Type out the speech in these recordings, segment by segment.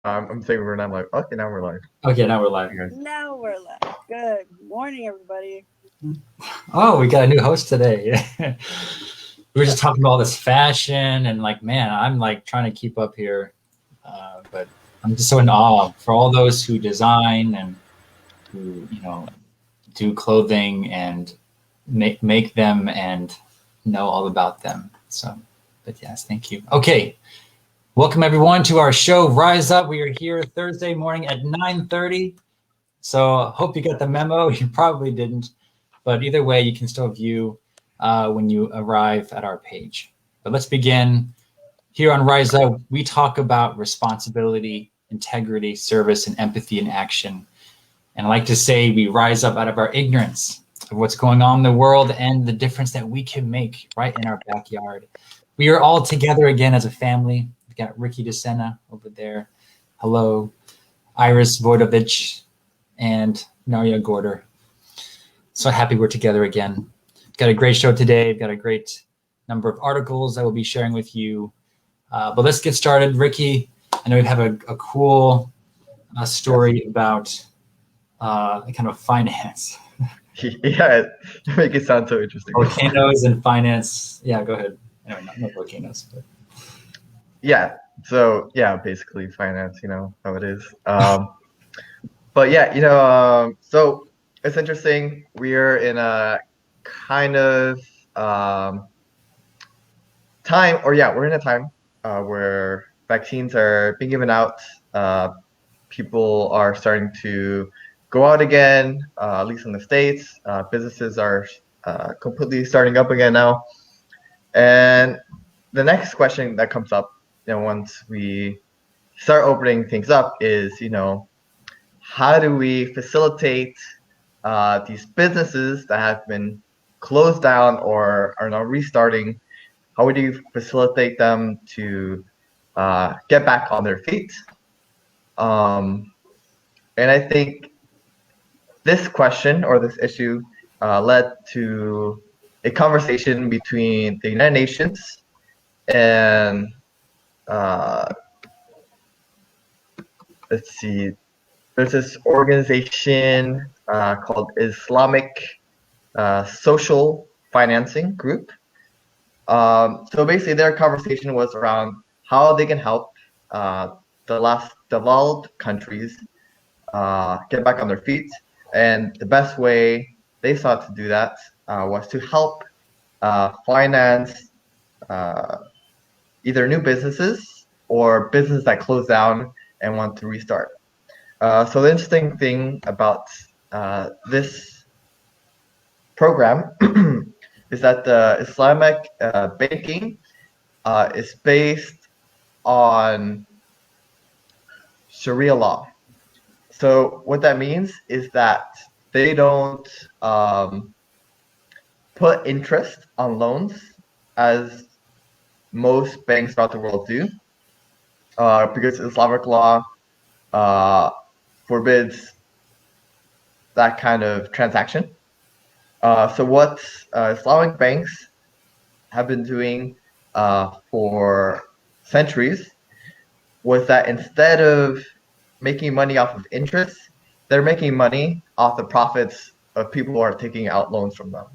I'm saying we're not live. Okay, now we're live. Okay, now we're live. You guys. Now we're live. Good morning, everybody. Oh, we got a new host today. We were Yeah. just talking about all this fashion and man, I'm trying to keep up here, but I'm just so in awe for all those who design and who do clothing and make them and know all about them. So, but yes, thank you. Okay, welcome everyone to our show. Rise Up. We are here Thursday morning at 9:30. So hope you got the memo. You probably didn't. But either way, you can still view when you arrive at our page. But let's begin. Here on Rise Up, we talk about responsibility, integrity, service, and empathy in action. And I like to say we rise up out of our ignorance of what's going on in the world and the difference that we can make right in our backyard. We are all together again as a family. We've got Ricky DeSena over there. Hello. Iris Voidovich and Narya Gorder. So happy we're together again. Got a great show today. We've got a great number of articles I will be sharing with you. But let's get started. Ricky, I know you have a cool story about kind of finance. Yeah, you make it sound so interesting. Volcanoes and finance. Yeah, go ahead. Anyway, not volcanoes, but Yeah. So yeah, basically finance. You know how it is. But yeah, so it's interesting. We're in a kind of time, or yeah, we're in a time where vaccines are being given out. People are starting to go out again, at least in the States. Businesses are completely starting up again now. And the next question that comes up, once we start opening things up is, how do we facilitate these businesses that have been closed down or are now restarting? How would you facilitate them to get back on their feet? And I think this question or this issue led to a conversation between the United Nations and let's see, there's this organization called Islamic Social Financing Group. So basically, their conversation was around how they can help the last developed countries get back on their feet. And the best way they sought to do that was to help finance either new businesses or businesses that close down and want to restart. So the interesting thing about this program is that the Islamic banking is based on Sharia law. So what that means is that they don't put interest on loans as most banks throughout the world do, because Islamic law forbids that kind of transaction. So what Islamic banks have been doing for centuries was that instead of making money off of interest, they're making money off the profits of people who are taking out loans from them.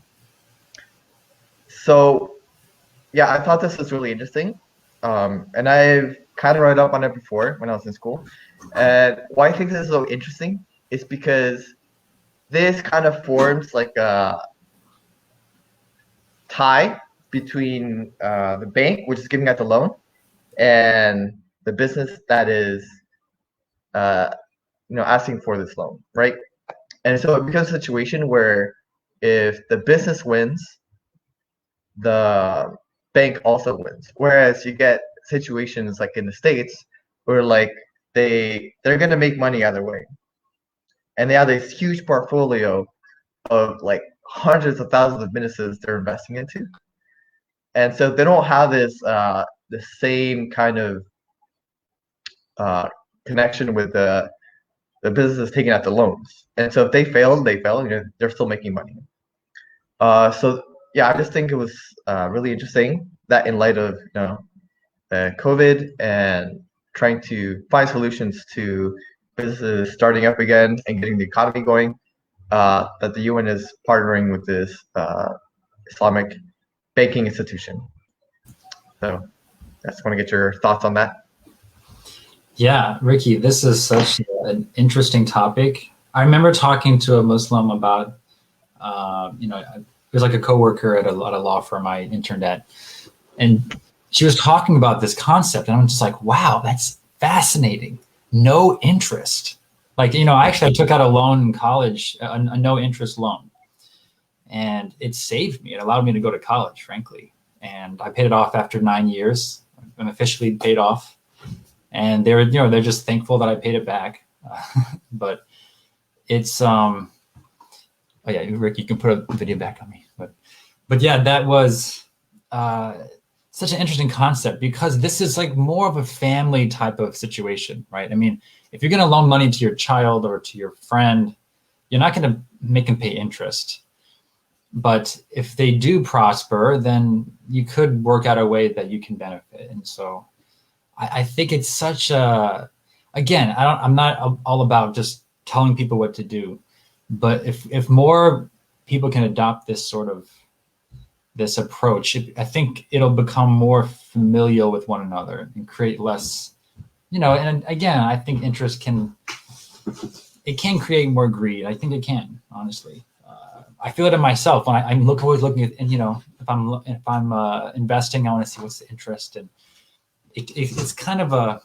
So yeah, I thought this was really interesting. And I've kind of read up on it before when I was in school. And why I think this is so interesting is because this kind of forms like a tie between the bank, which is giving out the loan, and the business that is asking for this loan, right? And so it becomes a situation where if the business wins, the bank also wins. Whereas you get situations like in the States where like they're gonna make money either way. And they have this huge portfolio of like hundreds of thousands of businesses they're investing into. And so they don't have this the same kind of uh, connection with the businesses taking out the loans. And so if they fail, they fail, and they're still making money. So yeah, I just think it was really interesting that in light of COVID and trying to find solutions to businesses starting up again and getting the economy going, that the UN is partnering with this Islamic banking institution. So I just want to get your thoughts on that. Yeah, Ricky, this is such an interesting topic. I remember talking to a Muslim about, it was like a coworker at a law firm I interned at, and she was talking about this concept, and I'm just like, wow, that's fascinating. No interest. Like, I took out a loan in college, a no interest loan, and it saved me. It allowed me to go to college, frankly. And I paid it off after 9 years. I'm officially paid off. And they're just thankful that I paid it back. But it's, oh yeah, Rick, you can put a video back on me. But yeah, that was such an interesting concept, because this is like more of a family type of situation, right? I mean, if you're going to loan money to your child or to your friend, you're not going to make them pay interest. But if they do prosper, then you could work out a way that you can benefit. And so I think it's such a, again, I'm not all about just telling people what to do, but if more people can adopt this approach, I think it'll become more familial with one another and create less, and again, I think interest can create more greed. I think it can, honestly. I feel it in myself when I'm always looking at, and if I'm investing, I want to see what's the interest, and it's kind of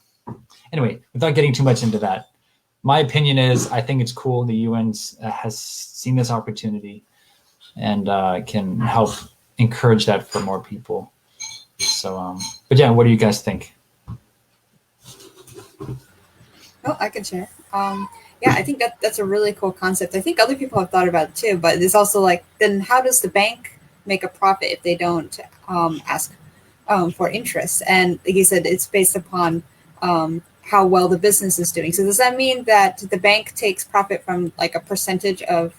anyway, without getting too much into that, my opinion is I think it's cool. The UN has seen this opportunity and can help encourage that for more people. So, but yeah, what do you guys think? Oh, I can share. Yeah, I think that's a really cool concept. I think other people have thought about it too, but it's also like, then how does the bank make a profit if they don't ask for interest? And like you said, it's based upon how well the business is doing. So does that mean that the bank takes profit from like a percentage of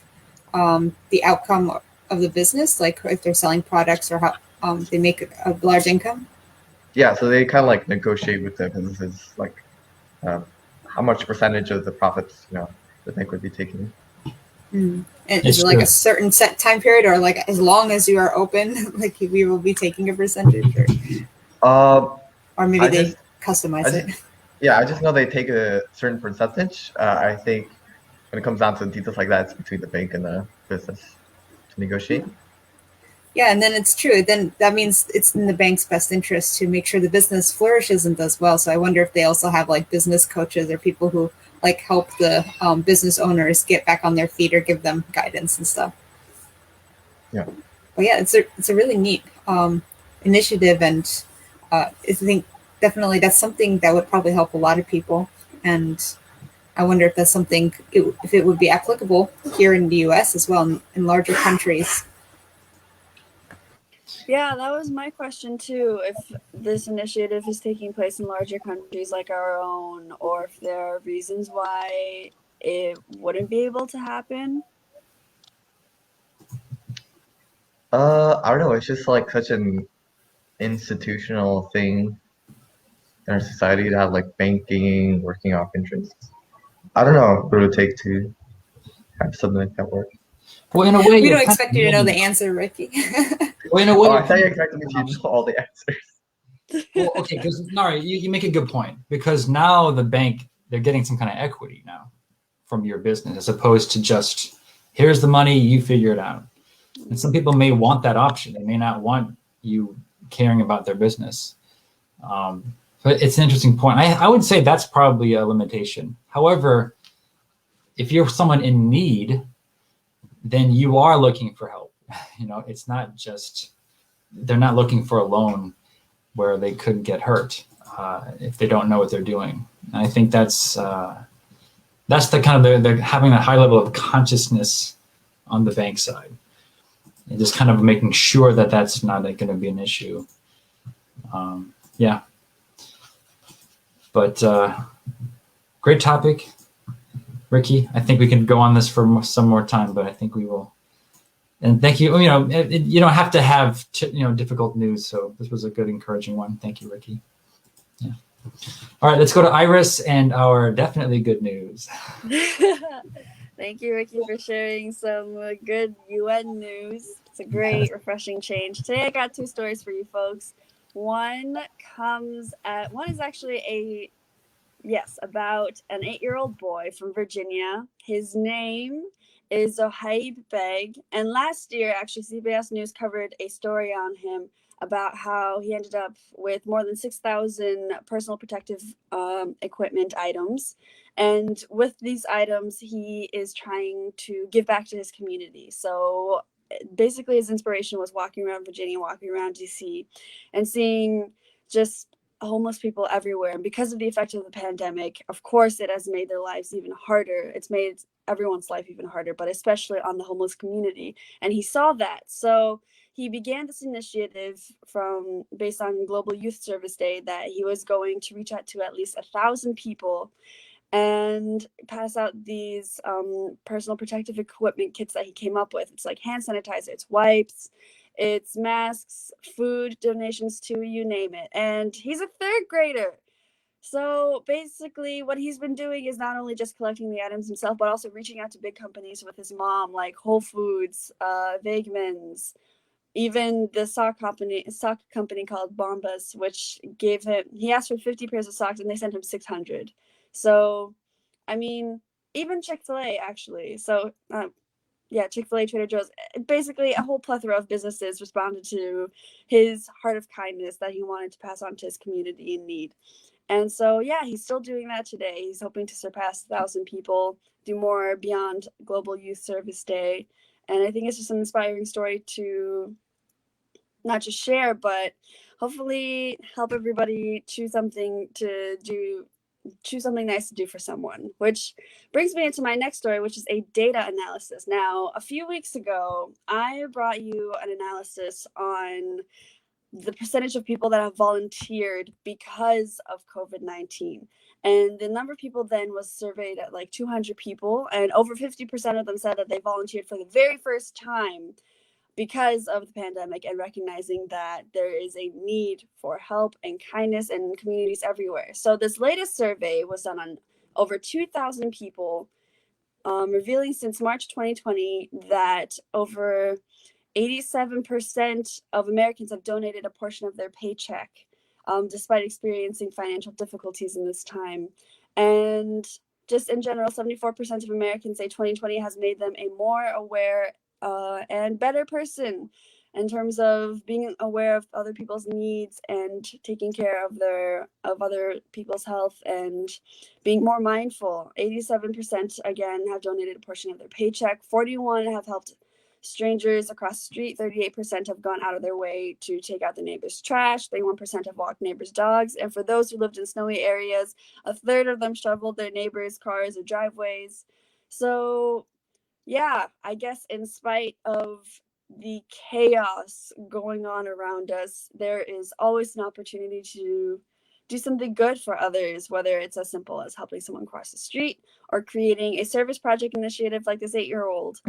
the outcome of the business, like if they're selling products or how they make a large income? Yeah, so they kind of like negotiate with the businesses, like how much percentage of the profits, the bank would be taking. And is it like a certain set time period, or like as long as you are open, like we will be taking a percentage, or maybe they customize it? Yeah, I just know they take a certain percentage. I think when it comes down to details like that, it's between the bank and the business to negotiate. Yeah, and then it's true. Then that means it's in the bank's best interest to make sure the business flourishes and does well. So I wonder if they also have like business coaches or people who like help the business owners get back on their feet or give them guidance and stuff. Yeah. But yeah, it's a really neat initiative, and I think definitely that's something that would probably help a lot of people. And I wonder if that's something, if it would be applicable here in the U.S. as well, in larger countries. Yeah, that was my question too. If this initiative is taking place in larger countries like our own, or if there are reasons why it wouldn't be able to happen. I don't know. It's just like such an institutional thing in our society to have like banking working off interests. I don't know what it would take to have something like that work. Well, in a way, we don't expect you to know the answer, Ricky. Well, in a way, I thought you expected me to know all the answers. Well, okay, because you make a good point, because now the bank, they're getting some kind of equity now from your business, as opposed to just here's the money, you figure it out. And some people may want that option. They may not want you caring about their business. But it's an interesting point. I would say that's probably a limitation. However, if you're someone in need, then you are looking for help. It's not just, they're not looking for a loan where they could get hurt if they don't know what they're doing. And I think that's the kind of the having a high level of consciousness on the bank side, and just kind of making sure that that's not going to be an issue. Yeah. But great topic, Ricky. I think we can go on this for some more time, but I think we will. And thank you. You don't have to have difficult news, so this was a good, encouraging one. Thank you, Ricky. Yeah. All right, let's go to Iris and our definitely good news. Thank you, Ricky, for sharing some good UN news. It's a great, refreshing change. Today, I got 2 stories for you folks. One is actually about an 8-year-old boy from Virginia. His name is Zohaib Beg. And last year, actually, CBS News covered a story on him about how he ended up with more than 6,000 personal protective equipment items. And with these items, he is trying to give back to his community. So basically, his inspiration was walking around Virginia, walking around DC, and seeing just homeless people everywhere. And because of the effect of the pandemic, of course, it has made their lives even harder. It's made everyone's life even harder, but especially on the homeless community. And he saw that. So he began this initiative based on Global Youth Service Day that he was going to reach out to at least 1,000 people and pass out these personal protective equipment kits that he came up with. It's like hand sanitizer, it's wipes, it's masks, food donations to you name it. And he's a 3rd grader. So basically what he's been doing is not only just collecting the items himself, but also reaching out to big companies with his mom, like Whole Foods, Wegmans, even the sock company called Bombas, which he asked for 50 pairs of socks and they sent him 600. So, I mean, even Chick-fil-A actually. So, Chick-fil-A, Trader Joe's, basically a whole plethora of businesses responded to his heart of kindness that he wanted to pass on to his community in need. And so, he's still doing that today. He's hoping to surpass 1,000 people, do more beyond Global Youth Service Day. And I think it's just an inspiring story to not just share, but hopefully help everybody choose something nice to do for someone, which brings me into my next story, which is a data analysis. Now, a few weeks ago, I brought you an analysis on the percentage of people that have volunteered because of COVID-19. And the number of people then was surveyed at like 200 people, and over 50% of them said that they volunteered for the very first time because of the pandemic, and recognizing that there is a need for help and kindness in communities everywhere. So this latest survey was done on over 2,000 people, revealing since March 2020 that over 87% of Americans have donated a portion of their paycheck, despite experiencing financial difficulties in this time. And just in general, 74% of Americans say 2020 has made them a more aware and better person in terms of being aware of other people's needs and taking care of other people's health and being more mindful. 87% again have donated a portion of their paycheck. 41 have helped strangers across the street. 38% have gone out of their way to take out the neighbor's trash. 31% have walked neighbors' dogs. And for those who lived in snowy areas, a third of them shoveled their neighbors' cars or driveways. So I guess in spite of the chaos going on around us, there is always an opportunity to do something good for others, whether it's as simple as helping someone cross the street or creating a service project initiative like this 8-year-old.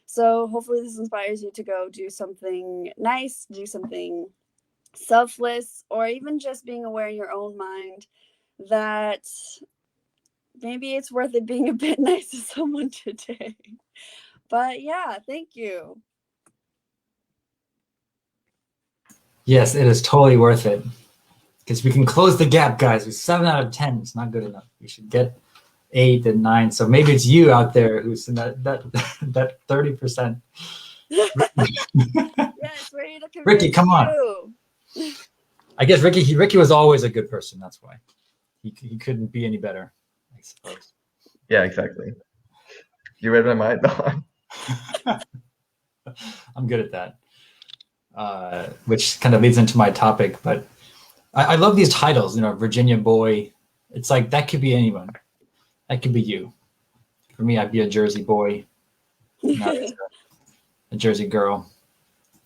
So hopefully this inspires you to go do something nice, do something selfless, or even just being aware in your own mind that maybe it's worth it being a bit nice to someone today. But thank you. Yes, it is totally worth it, because we can close the gap, guys. With 7 out of 10, it's not good enough. We should get 8 and 9. So maybe it's you out there who's in that 30%. Yes, ready to convince Ricky, come on. I guess Ricky was always a good person. That's why he couldn't be any better, I suppose. Yeah, exactly. You read my mind, Don. I'm good at that. Which kind of leads into my topic, but I love these titles, Virginia boy. It's like, that could be anyone. That could be you. For me, I'd be a Jersey boy, not a Jersey girl.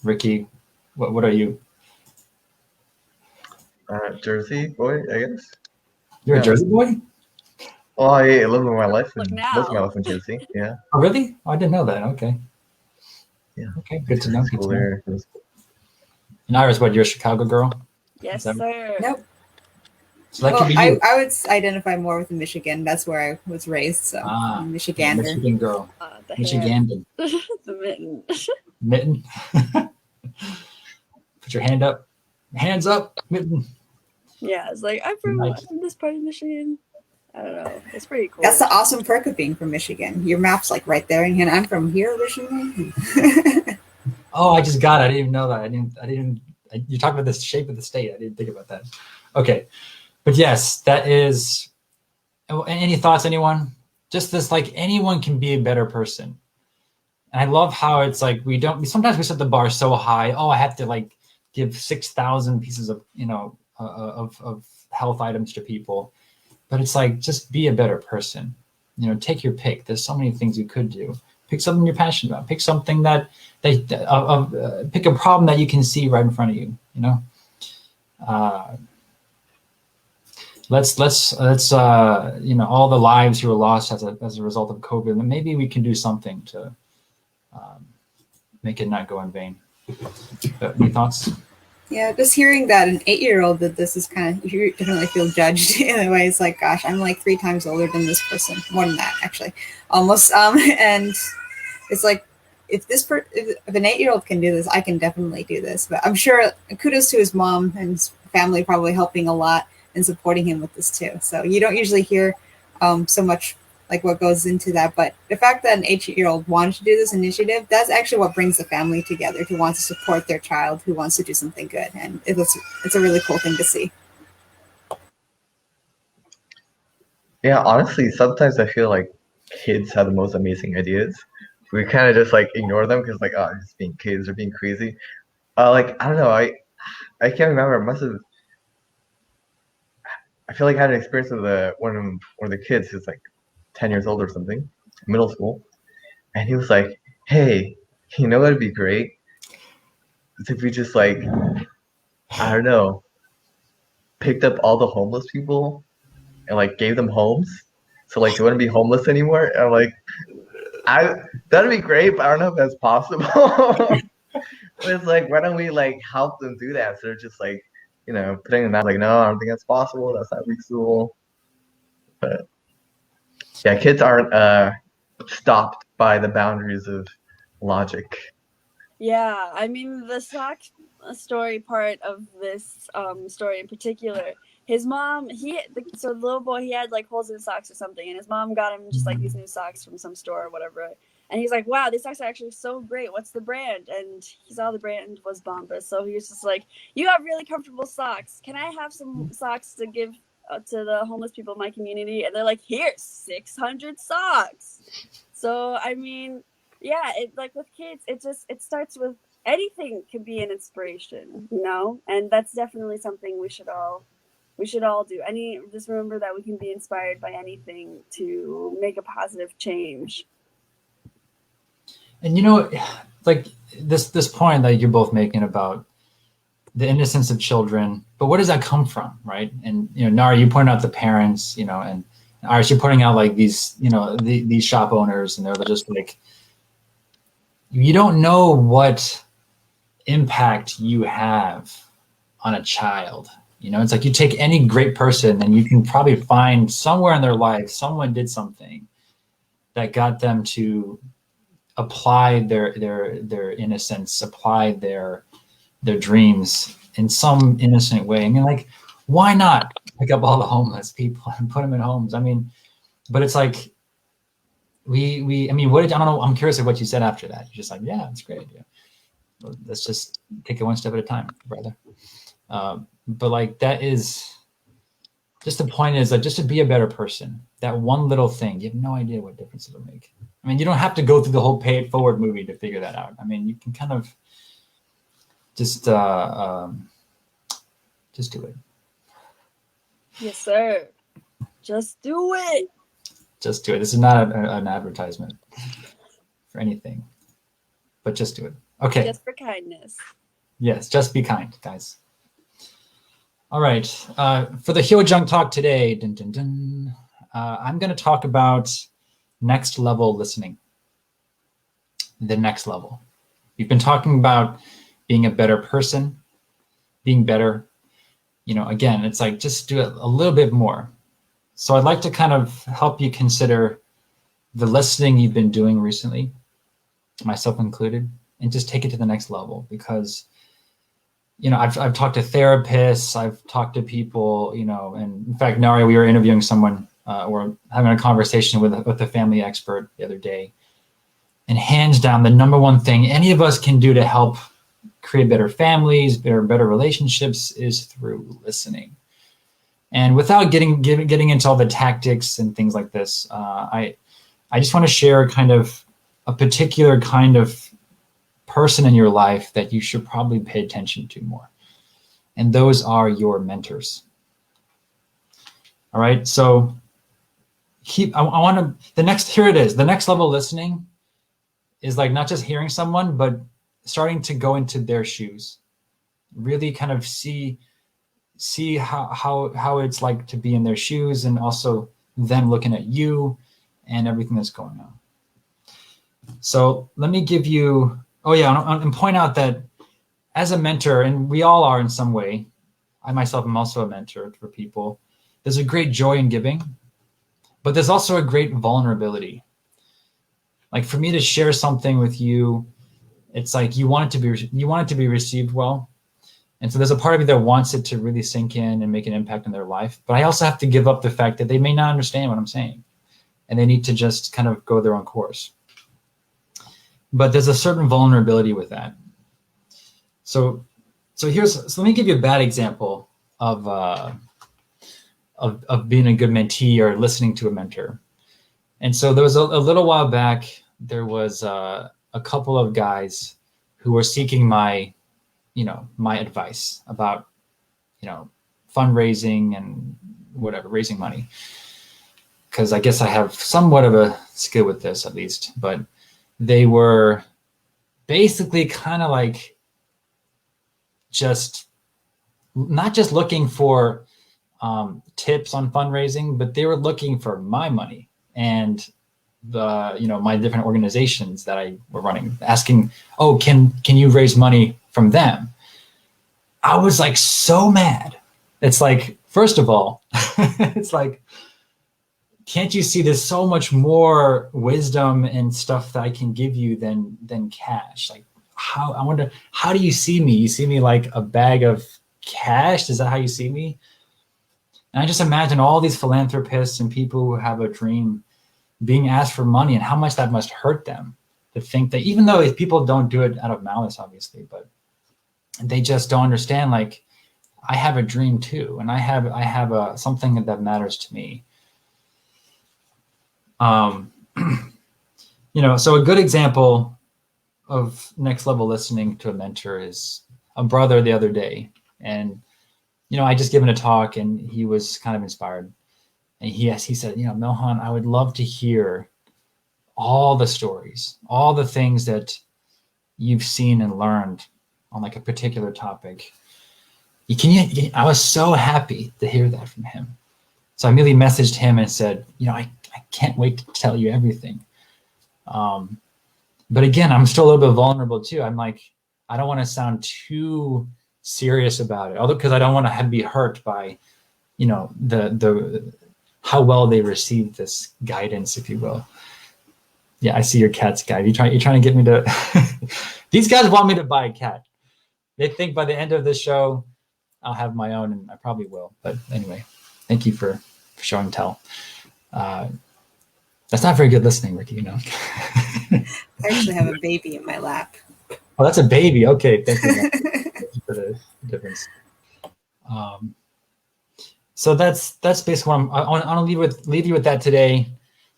Ricky, what are you? Jersey boy, I guess. You're a Jersey boy? Well, I lived my life Look in now. most of my life in Jersey. Yeah. Oh, really? Oh, I didn't know that. Okay. Yeah. Okay, good to know. Good to know. There. And Iris, what? You're a Chicago girl? Yes, sir. Nope. So that Well, could be you. I would identify more with Michigan. That's where I was raised, so I'm Michigander. Michigan girl. The Michigander. the mitten. Mitten. Put your hand up. Hands up, Mitten. Yeah, it's like I'm from this part of Michigan. I don't know. It's pretty cool. That's the awesome perk of being from Michigan. Your map's like right there, and I'm from here originally. Oh, I just got it. I didn't even know that. You talked about the shape of the state. I didn't think about that. Okay. But yes, that is. Any thoughts, anyone? Just this, like, anyone can be a better person. And I love how it's like sometimes we set the bar so high. Oh, I have to like give 6,000 pieces of, of health items to people. But it's like, just be a better person. Take your pick. There's so many things you could do. Pick something you're passionate about. Pick something pick a problem that you can see right in front of you. Let's all the lives who were lost as a result of COVID. And maybe we can do something to make it not go in vain. Any thoughts? Yeah, just hearing that an 8-year-old did this is you definitely feel judged in a way. It's like, gosh, I'm like 3 times older than this person, more than that actually, almost. And it's like, if an 8-year-old can do this, I can definitely do this. But I'm sure kudos to his mom and his family probably helping a lot and supporting him with this too. So you don't usually hear so much like what goes into that. But the fact that an 8-year-old wanted to do this initiative, that's actually what brings the family together to want to support their child who wants to do something good. And it's a really cool thing to see. Yeah, honestly, sometimes I feel like kids have the most amazing ideas. We kind of just like ignore them because like, oh, just being kids or being crazy. Like, I don't know, I can't remember. I feel like I had an experience with one of the kids who's like 10 years old or something, middle school, and he was like, "Hey, you know what'd be great? Is if we just like, I don't know, picked up all the homeless people and like gave them homes, so like they wouldn't be homeless anymore." And I'm like, that'd be great, but I don't know if that's possible. But it's like, why don't we like help them do that? So they're just like, putting them out like, no, I don't think that's possible. That's not reasonable. But yeah, kids aren't stopped by the boundaries of logic. Yeah, I mean, the sock story part of this story in particular, his mom, so the little boy, he had like holes in his socks or something, and his mom got him just like these new socks from some store or whatever. And he's like, wow, these socks are actually so great. What's the brand? And he saw the brand was Bombas. So he was just like, you have really comfortable socks. Can I have some socks to give to the homeless people in my community? And they're like, here, 600 socks. So, I mean, yeah, it like with kids, it starts with anything can be an inspiration, and that's definitely something we should all do. Just remember that we can be inspired by anything to make a positive change. And like this point that you're both making about the innocence of children, but where does that come from, right? And Nara, you pointed out the parents, and Iris, you're pointing out like these, these shop owners, and they're just like, you don't know what impact you have on a child. It's like you take any great person and you can probably find somewhere in their life, someone did something that got them to apply their innocence, apply their dreams in some innocent way. I mean, like, why not pick up all the homeless people and put them in homes? I mean, but it's like, I don't know. I'm curious of what you said after that. You're just like, yeah, it's a great idea. Let's just take it one step at a time, brother. But like, that is just the point, is like, just to be a better person. That one little thing, you have no idea what difference it'll make. I mean, you don't have to go through the whole Pay It Forward movie to figure that out. I mean, you can kind of just do it. Yes, sir. Just do it. Just do it. This is not an advertisement for anything, but just do it. Okay. Just for kindness. Yes, just be kind, guys. All right. For the Hyojung talk today, I'm going to talk about next level listening. The next level. We've been talking about being a better person, being better. again, it's like just do it a little bit more. So I'd like to kind of help you consider the listening you've been doing recently, myself included, and just take it to the next level. Because I've talked to therapists, I've talked to people, and in fact, Nari, we were interviewing someone, or having a conversation with a family expert the other day. And hands down, the number one thing any of us can do to help create better families, better relationships is through listening. And without getting into all the tactics and things like this, I just want to share kind of a particular kind of person in your life that you should probably pay attention to more. And those are your mentors. All right. So here it is. The next level of listening is like not just hearing someone, but starting to go into their shoes, really kind of see how it's like to be in their shoes, and also them looking at you and everything that's going on. So let me give you, and point out that as a mentor, and we all are in some way, I myself am also a mentor for people, there's a great joy in giving, but there's also a great vulnerability. Like for me to share something with you, it's like you want it to be received well. And so there's a part of me that wants it to really sink in and make an impact in their life. But I also have to give up the fact that they may not understand what I'm saying, and they need to just kind of go their own course. But there's a certain vulnerability with that. So let me give you a bad example of being a good mentee or listening to a mentor. And so there was a little while back, there was a couple of guys who were seeking my advice about, fundraising and whatever, raising money. Because I guess I have somewhat of a skill with this, at least. But they were basically kind of like not just looking for tips on fundraising, but they were looking for my money and my different organizations that I were running, asking, oh, can you raise money from them? I was like so mad. It's like, first of all, it's like, can't you see there's so much more wisdom and stuff that I can give you than cash? Like, I wonder, how do you see me? You see me like a bag of cash? Is that how you see me? And I just imagine all these philanthropists and people who have a dream being asked for money, and how much that must hurt them to think that, even though if people don't do it out of malice, obviously, but they just don't understand, like, I have a dream too, and I have something that matters to me. So a good example of next level listening to a mentor is a brother the other day. And, I just given a talk and he was kind of inspired. And he said, Milhan, I would love to hear all the stories, all the things that you've seen and learned on like a particular topic. I was so happy to hear that from him. So I immediately messaged him and said, I can't wait to tell you everything. But again, I'm still a little bit vulnerable too. I'm like, I don't want to sound too serious about it, although, because I don't want to be hurt by, the how well they received this guidance, if you will. Yeah, I see your cat's guide. You're trying to get me to. These guys want me to buy a cat. They think by the end of the show, I'll have my own, and I probably will. But anyway, thank you for show and tell. That's not very good listening, Ricky. I actually have a baby in my lap. Oh, that's a baby. Okay, thank you. Thank you for the difference. So that's basically what I want to leave you with that today.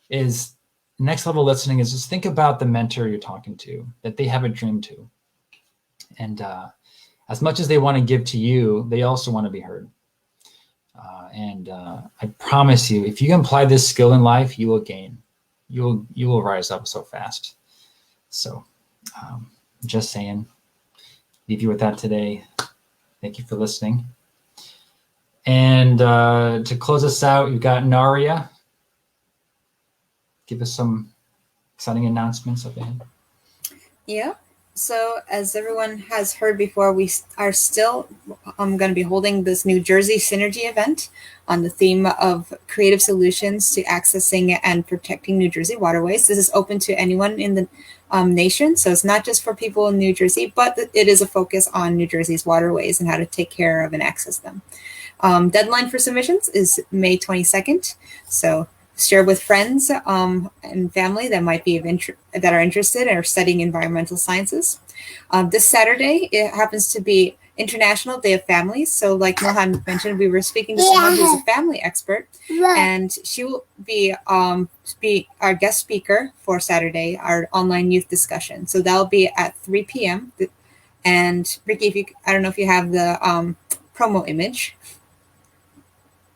Is next level listening is just think about the mentor you're talking to, that they have a dream too, and as much as they want to give to you, they also want to be heard. And I promise you, if you can apply this skill in life, you will gain. You will rise up so fast. So, just saying. Leave you with that today. Thank you for listening. And to close us out, you've got Naria. Give us some exciting announcements up ahead. Yeah. So, as everyone has heard before, we are still going to be holding this New Jersey Synergy event on the theme of creative solutions to accessing and protecting New Jersey waterways. This is open to anyone in the nation, so it's not just for people in New Jersey, but it is a focus on New Jersey's waterways and how to take care of and access them. Deadline for submissions is May 22nd, so share with friends and family that might be that are interested or studying environmental sciences. This Saturday, it happens to be International Day of Families. So, like Mohan mentioned, we were speaking to someone who's a family expert, and she will be our guest speaker for Saturday, our online youth discussion. So that'll be at 3 p.m. And Ricky, I don't know if you have the promo image.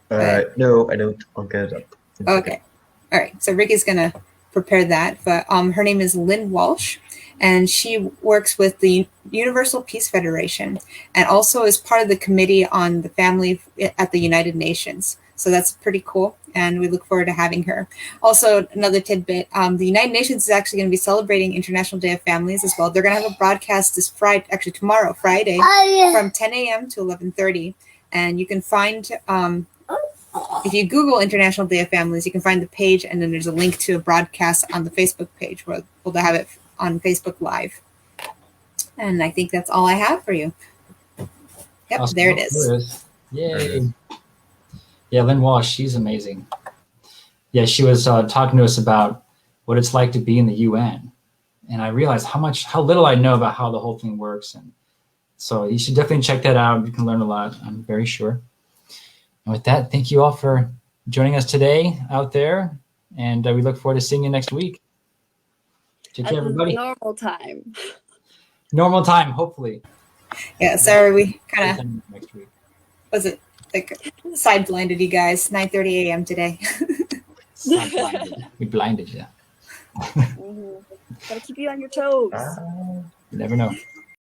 No, I don't. I'll get it up. Okay. All right. So Ricky's going to prepare that. But her name is Lynn Walsh, and she works with the Universal Peace Federation and also is part of the Committee on the Family at the United Nations. So that's pretty cool, and we look forward to having her. Also, another tidbit, the United Nations is actually going to be celebrating International Day of Families as well. They're going to have a broadcast this Friday, actually tomorrow, Friday, from 10 a.m. to 11:30. And you can find... if you Google International Day of Families, you can find the page, and then there's a link to a broadcast on the Facebook page where we'll have it on Facebook Live. And I think that's all I have for you. Yep, awesome. There it is. Yay. Yeah, Lynn Walsh, she's amazing. Yeah, she was talking to us about what it's like to be in the UN. And I realized how little I know about how the whole thing works. And so you should definitely check that out. You can learn a lot, I'm very sure. And with that, thank you all for joining us today out there. And we look forward to seeing you next week. Take care, everybody. Normal time. Normal time, hopefully. Yeah, sorry, we kind of, next week. Was it like side blinded you guys, 9:30 a.m. today. Side blinded. We blinded you. Gotta keep you on your toes. You never know.